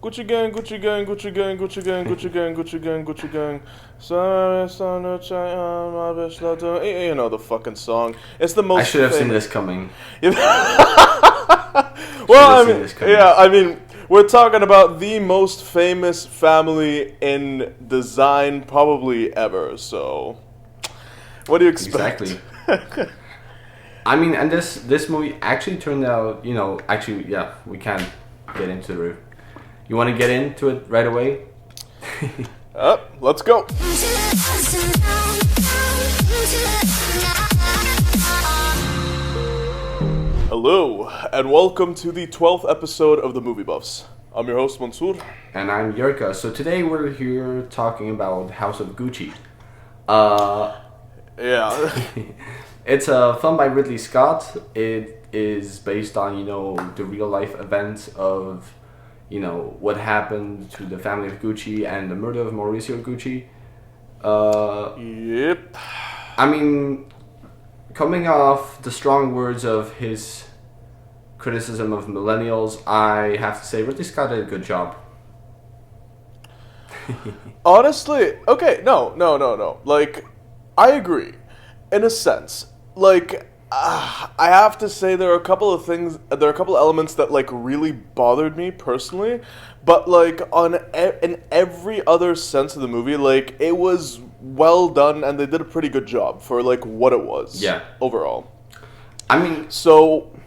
Gucci gang, Gucci gang, Gucci gang, Gucci gang, Gucci gang, Gucci gang, Gucci gang. Sorry, son, no try on my bitch, not to- you know the fucking song. It's the I most should have seen famous. this coming. Well, I seen mean, this coming. yeah, I mean, we're talking about the most famous family in design probably ever. So, what do you expect? Exactly. I mean, and this movie actually turned out, actually, yeah, we can get into it. You want to get into it right away? Let's go. Hello, and welcome to the 12th episode of the Movie Buffs. I'm your host, Mansoor. And I'm Yurka. So today we're here talking about House of Gucci. Yeah. It's a film by Ridley Scott. It is based on, the real life events of, what happened to the family of Gucci and the murder of Mauricio Gucci. Yep. I mean, coming off the strong words of his criticism of millennials, I have to say Ridley Scott did a good job. Honestly, okay, no. Like, I agree, in a sense. Like, I have to say there are a couple of elements that, like, really bothered me personally, but, like, in every other sense of the movie, like, it was well done, and they did a pretty good job for, like, what it was. Yeah. Overall. I mean, So,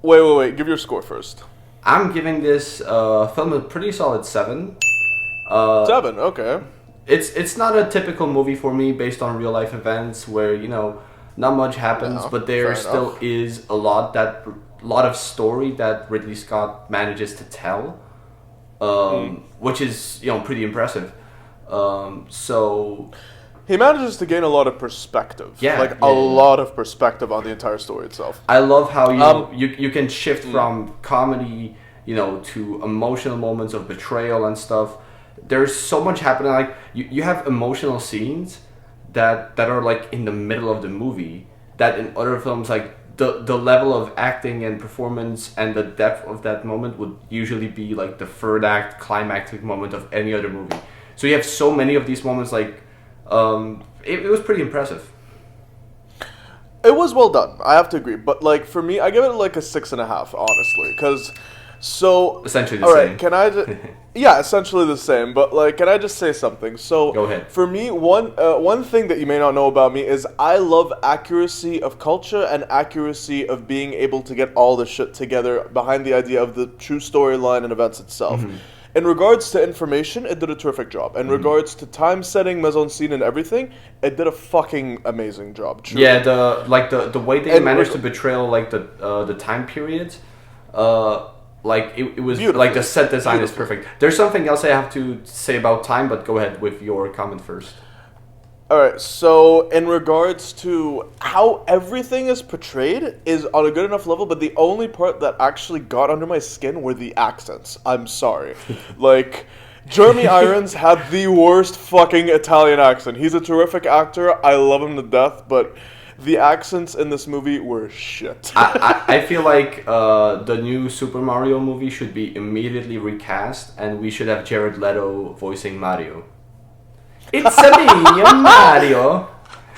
wait, give your score first. I'm giving this film a pretty solid 7. 7, okay. It's not a typical movie for me based on real life events where not much happens, No, but there fair still enough. is a lot of story that Ridley Scott manages to tell, which is pretty impressive. So He manages to gain a lot of perspective. Yeah, Like, yeah, a yeah. lot of perspective on the entire story itself. I love how Um, you can shift from comedy, to emotional moments of betrayal and stuff. There's so much happening. Like you have emotional scenes that are like in the middle of the movie. That in other films, like the level of acting and performance and the depth of that moment would usually be like the third act climactic moment of any other movie. So you have so many of these moments. Like it was pretty impressive. It was well done, I have to agree. But, like, for me, I give it, like, a 6.5, honestly. Because, so... Essentially the Alright, same. can I just... Yeah, essentially the same. But, like, can I just say something? So, Go ahead. For me, one thing that you may not know about me is I love accuracy of culture and accuracy of being able to get all the shit together behind the idea of the true storyline and events itself. Mm-hmm. In regards to information, it did a terrific job. In regards to time setting, mise en scene, and everything, it did a fucking amazing job. Truly. Yeah, the way they And managed to reg- portray like the time periods, like it was Beautiful. like the set design is Beautiful. perfect. There's something else I have to say about time, but go ahead with your comment first. Alright, so in regards to how everything is portrayed is on a good enough level, but the only part that actually got under my skin were the accents. I'm sorry. Like, Jeremy Irons had the worst fucking Italian accent. He's a terrific actor. I love him to death, but the accents in this movie were shit. I feel like the new Super Mario movie should be immediately recast, and we should have Jared Leto voicing Mario. It's me, Mario.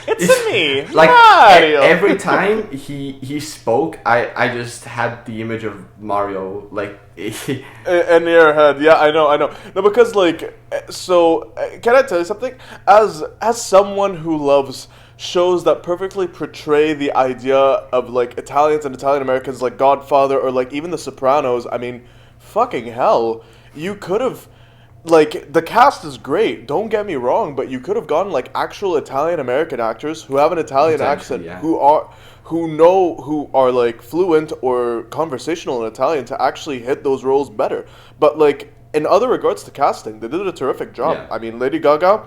It's me, Like Mario. every time he spoke, I just had the image of Mario like In your head, yeah, I know. No, because like, so can I tell you something? As someone who loves shows that perfectly portray the idea of like Italians and Italian Americans, like Godfather or like even The Sopranos. I mean, fucking hell, you could have. Like, the cast is great, don't get me wrong, but you could have gotten, like, actual Italian-American actors who have an Italian accent, Potentially, yeah. who are, like, fluent or conversational in Italian to actually hit those roles better. But, like, in other regards to casting, they did a terrific job. Yeah. I mean, Lady Gaga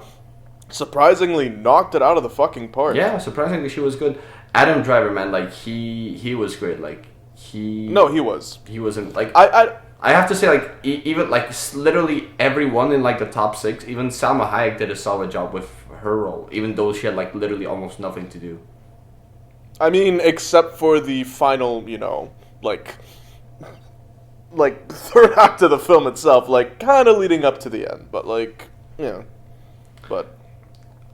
surprisingly knocked it out of the fucking park. Yeah, surprisingly she was good. Adam Driver, man, like he was great. Like he No, he was. he wasn't like I I have to say, like, even, like, literally everyone in, like, the top 6, even Salma Hayek did a solid job with her role, even though she had, like, literally almost nothing to do. I mean, except for the final, like, like third act of the film itself, like kind of leading up to the end, but like yeah, but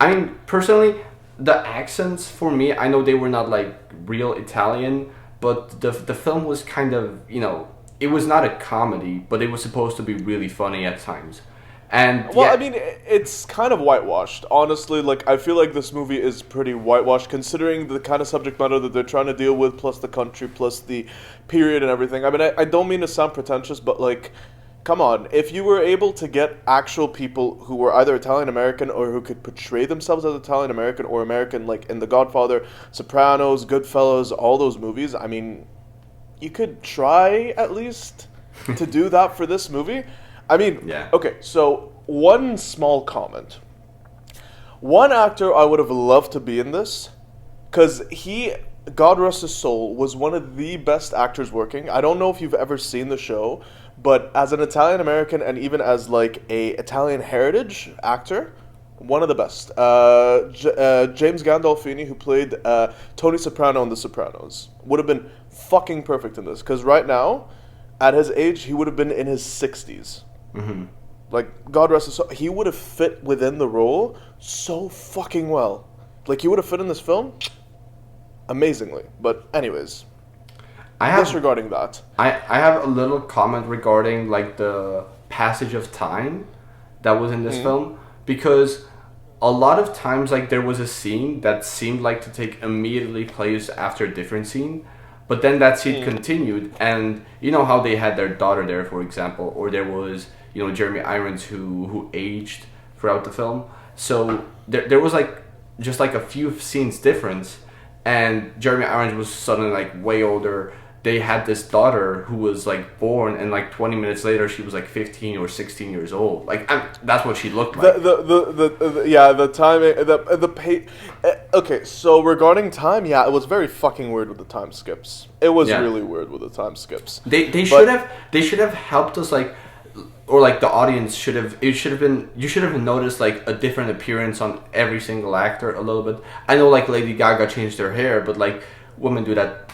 I mean, personally, the accents for me, I know they were not like real Italian, but the film was kind of, it was not a comedy, but it was supposed to be really funny at times. And well, yeah, I mean, it's kind of whitewashed. Honestly, like I feel like this movie is pretty whitewashed considering the kind of subject matter that they're trying to deal with, plus the country, plus the period and everything. I mean, I don't mean to sound pretentious, but like, come on, if you were able to get actual people who were either Italian American or who could portray themselves as Italian American or American, like in The Godfather, Sopranos, Goodfellas, all those movies, I mean, you could try at least to do that for this movie. I mean, Yeah. okay, so one small comment. One actor I would have loved to be in this, because he, God rest his soul, was one of the best actors working. I don't know if you've ever seen the show, but as an Italian American and even as like a Italian heritage actor, one of the best. James Gandolfini, who played Tony Soprano in The Sopranos, would have been fucking perfect in this. Because right now, at his age, he would have been in his 60s. hmm Like, God rest his soul, he would have fit within the role so fucking well. Like, he would have fit in this film amazingly. But anyways, I have disregarding that. I have a little comment regarding like the passage of time that was in this film, because a lot of times like there was a scene that seemed like to take immediately place after a different scene, but then that scene continued, and you know how they had their daughter there, for example, or there was, Jeremy Irons who aged throughout the film. So there was like just like a few scenes difference, and Jeremy Irons was suddenly like way older. They had this daughter who was like born, and like 20 minutes later she was like 15 or 16 years old. Like that's what she looked like. The timing, the pay. Okay, so regarding time, yeah, it was very fucking weird with the time skips. It was Yeah. really weird with the time skips. They But- should have helped us, like, or like the audience should have, it should have been, you should have noticed like a different appearance on every single actor a little bit. I know like Lady Gaga changed her hair, but like women do that,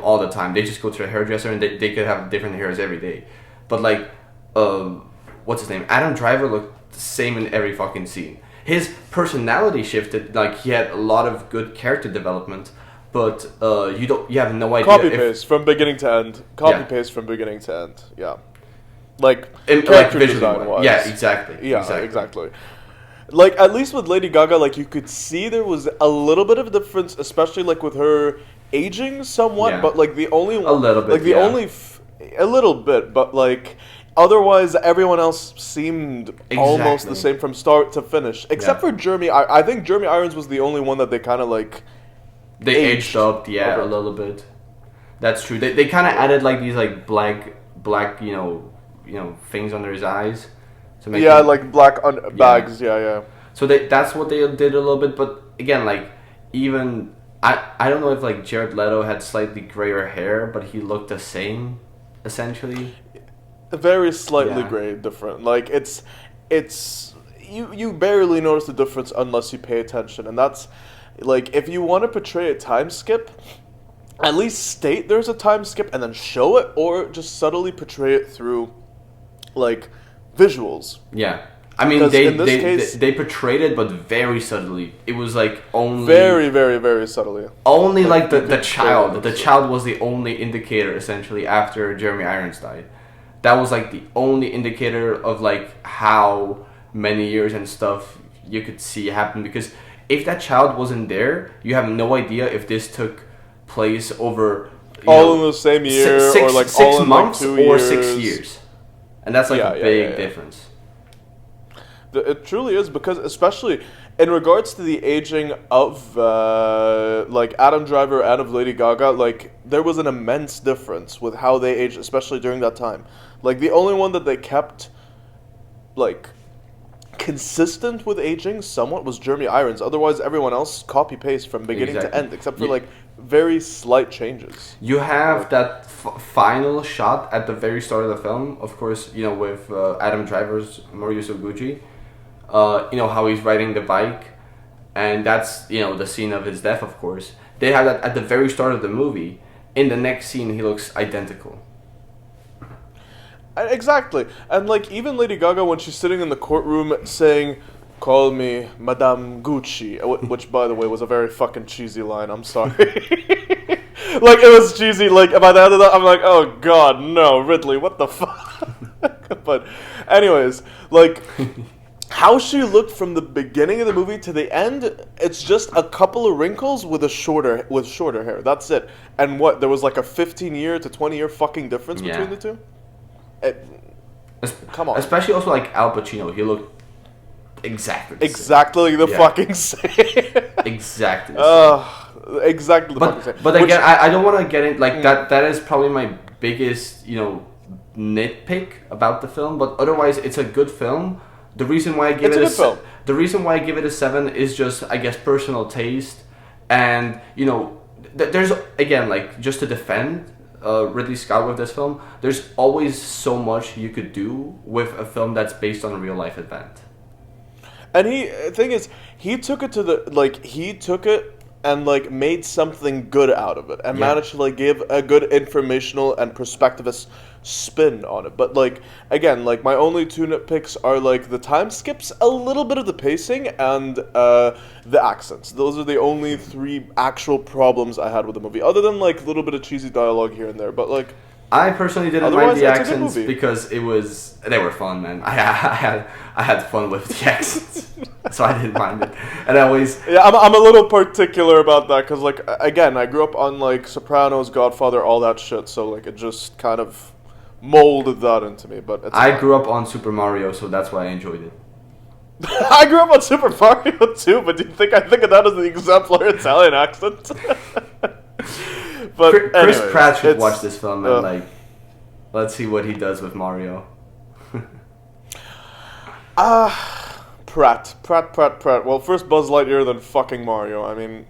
all the time. They just go to the hairdresser and they could have different hairs every day. But like, what's his name? Adam Driver looked the same in every fucking scene. His personality shifted, like he had a lot of good character development, but you have no idea Copy if, paste from beginning to end. Copy Yeah. paste from beginning to end. Yeah, like in, character visually design wise. wise. Yeah, exactly. Yeah, exactly. Like at least with Lady Gaga, like you could see there was a little bit of a difference, especially like with her aging somewhat. Yeah. But like the only A little bit, like the yeah. only a little bit, but like otherwise everyone else seemed almost the Exactly. same from start to finish, except Yeah. for Jeremy. I think Jeremy Irons was the only one that they kind of like. They aged aged up, yeah, a a bit. little bit. That's true. They kind of added like these like black things under his eyes to make Yeah, him- like black bags. Yeah. So that's what they did a little bit, but again, like even I don't know if like Jared Leto had slightly grayer hair, but he looked the same, essentially. Very slightly Yeah. gray different. Like it's you barely notice the difference unless you pay attention, and that's like if you want to portray a time skip, at least state there's a time skip and then show it, or just subtly portray it through like visuals. Yeah, I mean Because in this case- they portrayed it, but very subtly. It was like only Very, very, very subtly. only like you the could child. barely The see. child was the only indicator essentially after Jeremy Irons died. That was like the only indicator of like how many years and stuff you could see happen, because if that child wasn't there, you have no idea if this took place over All in the same year, or like six all in months like 2 or years. 6 years, and that's like Yeah, a yeah, big yeah. difference. It truly is, because especially in regards to the aging of like Adam Driver and of Lady Gaga, like there was an immense difference with how they aged, especially during that time. Like the only one that they kept like consistent with aging somewhat was Jeremy Irons. Otherwise, everyone else copy paste from beginning Exactly. to end, except for Yeah. like very slight changes. You have that final shot at the very start of the film, of course, with Adam Driver's Morius Oguchi. How he's riding the bike, and that's, the scene of his death, of course. They have that at the very start of the movie. In the next scene, he looks identical. Exactly. And like even Lady Gaga when she's sitting in the courtroom saying, "Call me Madame Gucci," which by the way was a very fucking cheesy line. I'm sorry. Like it was cheesy. Like by the end of that, I'm like, oh god, no, Ridley, what the fuck? But, anyways, like how she looked from the beginning of the movie to the end, it's just a couple of wrinkles with shorter hair. That's it. And what there was like a 15-year to 20-year fucking difference between the two. Come on. Especially also like Al Pacino, he looked exactly the exactly the fucking same. Exactly the same. Exactly the fucking same. But again, I don't want to get in like that. That is probably my biggest, nitpick about the film. But otherwise, it's a good film. The reason why I give the reason why I give it a 7 is just, I guess, personal taste, and there's again, like, just to defend Ridley Scott with this film, there's always so much you could do with a film that's based on a real life event. And he took it and like made something good out of it and managed to like give a good informational and perspectivist spin on it. But like again, like my only two nitpicks are like the time skips, a little bit of the pacing, and the accents. Those are the only three actual problems I had with the movie, other than like a little bit of cheesy dialogue here and there. But like I personally didn't mind the accents because they were fun, man. I had fun with the accents, so I didn't mind it. And I always I'm a little particular about that because like again, I grew up on like Sopranos, Godfather, all that shit. So like it just kind of molded that into me. But I grew up on Super Mario, so that's why I enjoyed it. I grew up on Super Mario too, but do you think I think of that as the exemplar Italian accent? But Chris Pratt should watch this film and like, let's see what he does with Mario. Pratt. Well, first Buzz Lightyear, then fucking Mario. I mean,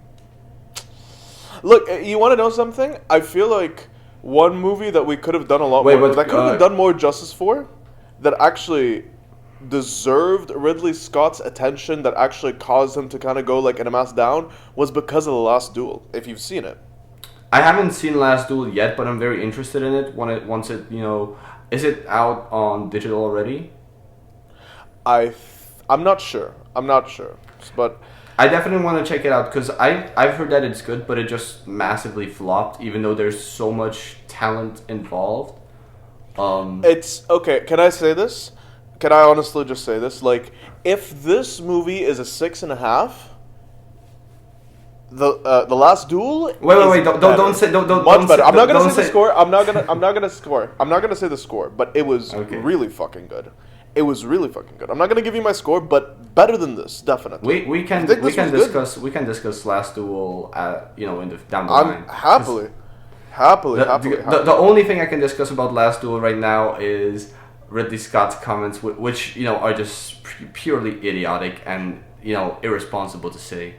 look, you want to know something? I feel like one movie that we could have done a lot more, that could have been done more justice for, that actually deserved Ridley Scott's attention, that actually caused him to kind of go like in a mass down, was Because of the Last Duel. If you've seen it. I haven't seen Last Duel yet, but I'm very interested in it. Once it is it out on digital already? I'm not sure, but I definitely want to check it out because I've heard that it's good, but it just massively flopped, even though there's so much talent involved. It's okay. Can I say this? Can I honestly just say this? Like, if this movie is a 6.5. The Last Duel. Wait! Don't say much better. I'm not gonna say the score. I'm not gonna say the score. But it was really fucking good. It was really fucking good. I'm not gonna give you my score, but better than this, definitely. We can discuss Last Duel down the line. Happily. The only thing I can discuss about Last Duel right now is Ridley Scott's comments, which are just purely idiotic and irresponsible to say.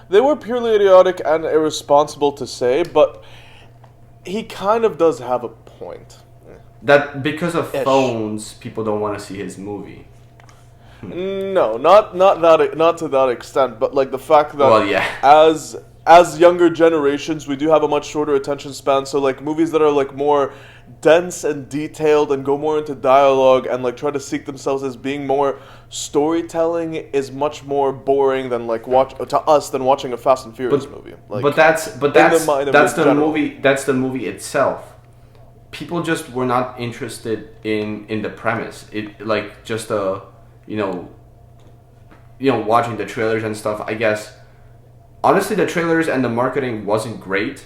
They were purely idiotic and irresponsible to say, but he kind of does have a point. That because of phones, people don't want to see his movie. No, not to that extent, but like the fact that as younger generations, we do have a much shorter attention span. So like movies that are like more dense and detailed and go more into dialogue and like try to seek themselves as being more storytelling is much more boring than like watching a Fast and Furious movie. Like, but that's the movie. That's the movie itself. People just were not interested in the premise. It like just watching the trailers and stuff. I guess honestly, the trailers and the marketing wasn't great.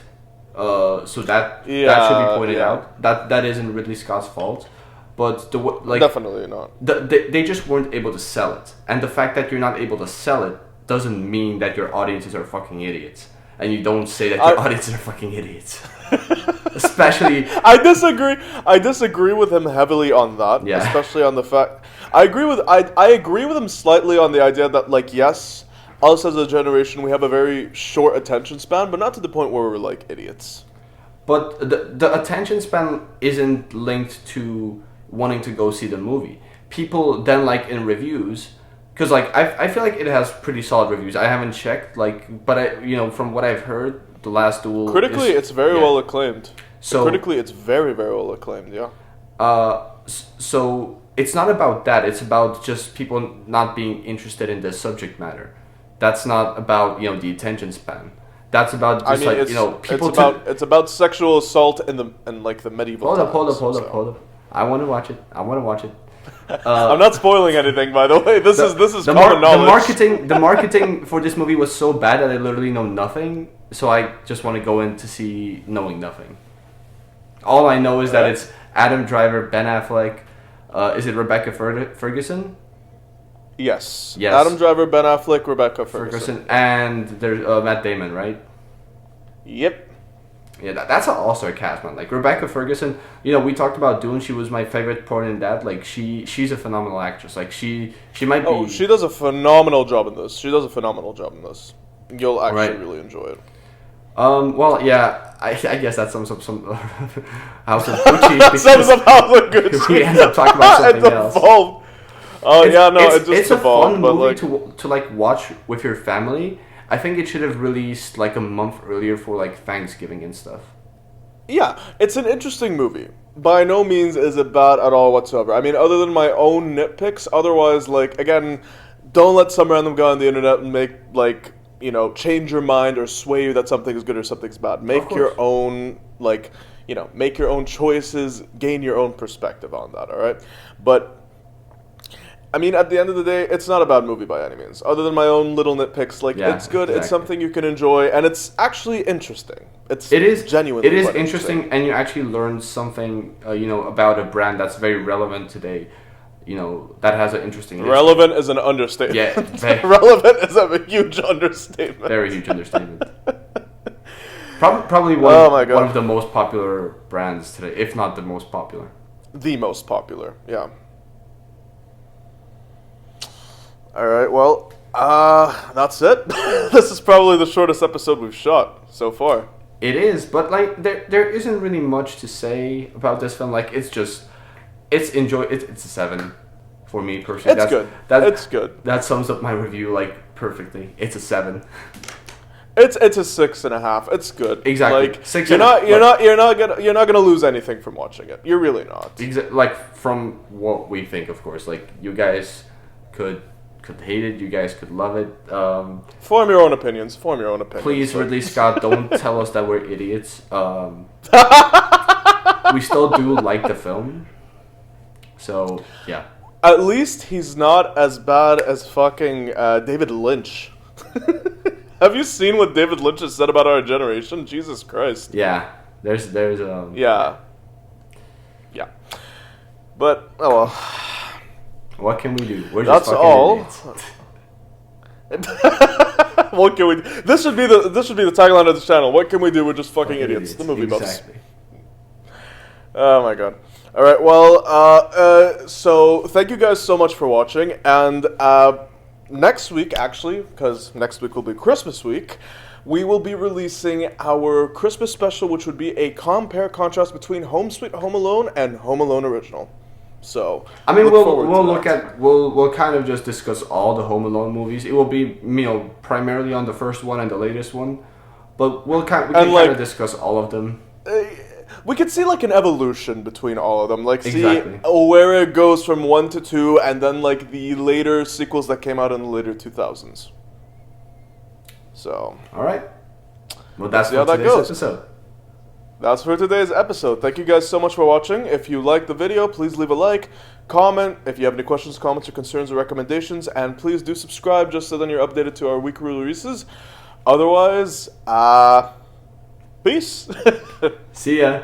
So that should be pointed out. That isn't Ridley Scott's fault, but definitely not. They just weren't able to sell it, and the fact that you're not able to sell it doesn't mean that your audiences are fucking idiots. And you don't say that your audiences are fucking idiots. Especially, I disagree with him heavily on that. Yeah. Especially on the fact, I agree with him slightly on the idea that like yes, us as a generation, we have a very short attention span, but not to the point where we're like idiots. But the attention span isn't linked to wanting to go see the movie. People then like in reviews, because like I feel like it has pretty solid reviews. I haven't checked but from what I've heard, The Last Duel critically it's very well acclaimed. So critically it's very, very well acclaimed. Yeah. So it's not about that. It's about just people not being interested in the subject matter. That's not about the attention span. That's about just people. It's about sexual assault in like the medieval times. Hold up. I want to watch it. I'm not spoiling anything, by the way. This is common knowledge. The marketing for this movie was so bad that I literally know nothing. So I just want to go in to see knowing nothing. All I know is that it's Adam Driver, Ben Affleck. Is it Rebecca Ferguson? Yes. Adam Driver, Ben Affleck, Rebecca Ferguson. And there's Matt Damon, right? Yep. Yeah, that's an all-star cast, man. Like Rebecca Ferguson, we talked about Dune. She was my favorite part in that. Like she's a phenomenal actress. Like she might be. Oh, she does a phenomenal job in this. You'll actually really enjoy it. Well, yeah. I guess that sums up some House of Gucci. Sums up House of Gucci. We end up talking about something else. It's a fun movie to like watch with your family. I think it should have released like a month earlier for like Thanksgiving and stuff. Yeah, it's an interesting movie. By no means is it bad at all whatsoever. I mean, other than my own nitpicks, otherwise, like, again, don't let some random guy on the internet and make, like, change your mind or sway you that something is good or something's bad. Make your own, like, make your own choices, gain your own perspective on that, all right? But I mean, at the end of the day, it's not a bad movie by any means. Other than my own little nitpicks, like it's good. Exactly. It's something you can enjoy, and it's actually interesting. It is genuinely. It is interesting, and you actually learn something, about a brand that's very relevant today. That has an interesting history. Relevant is an understatement. Yeah, relevant is a huge understatement. Very huge understatement. Probably one of the most popular brands today, if not the most popular. The most popular, yeah. All right, well, that's it. This is probably the shortest episode we've shot so far. It is, but like there isn't really much to say about this film. Like it's a 7 for me personally. It's good. That sums up my review like perfectly. It's a 7. It's a 6.5. It's good. Exactly. Like 6. You're not gonna lose anything from watching it. You're really not. Like from what we think, of course. Like you guys could hate it, you guys could love it. Form your own opinions. Please, Ridley Scott, don't tell us that we're idiots. We still do like the film. So, yeah. At least he's not as bad as fucking David Lynch. Have you seen what David Lynch has said about our generation? Jesus Christ. Yeah. There's Yeah. But, oh well. What can we do? We're just all. What can we do? This should be the tagline of the channel. What can we do? We're just fucking idiots. The movie buffs. Oh my god. All right. Well, so thank you guys so much for watching. And next week, actually, because next week will be Christmas week, we will be releasing our Christmas special, which would be a compare-contrast between Home Sweet Home Alone and Home Alone Original. So I mean, we'll kind of just discuss all the Home Alone movies. It will be primarily on the first one and the latest one, but we can kind of discuss all of them. We could see like an evolution between all of them, like exactly. See where it goes from 1 to 2, and then like the later sequels that came out in the later 2000s. So all right, well that's how that goes. Episode. That's for today's episode. Thank you guys so much for watching. If you liked the video, please leave a like, comment if you have any questions, comments, or concerns or recommendations, and please do subscribe just so then you're updated to our weekly releases. Otherwise, peace. See ya.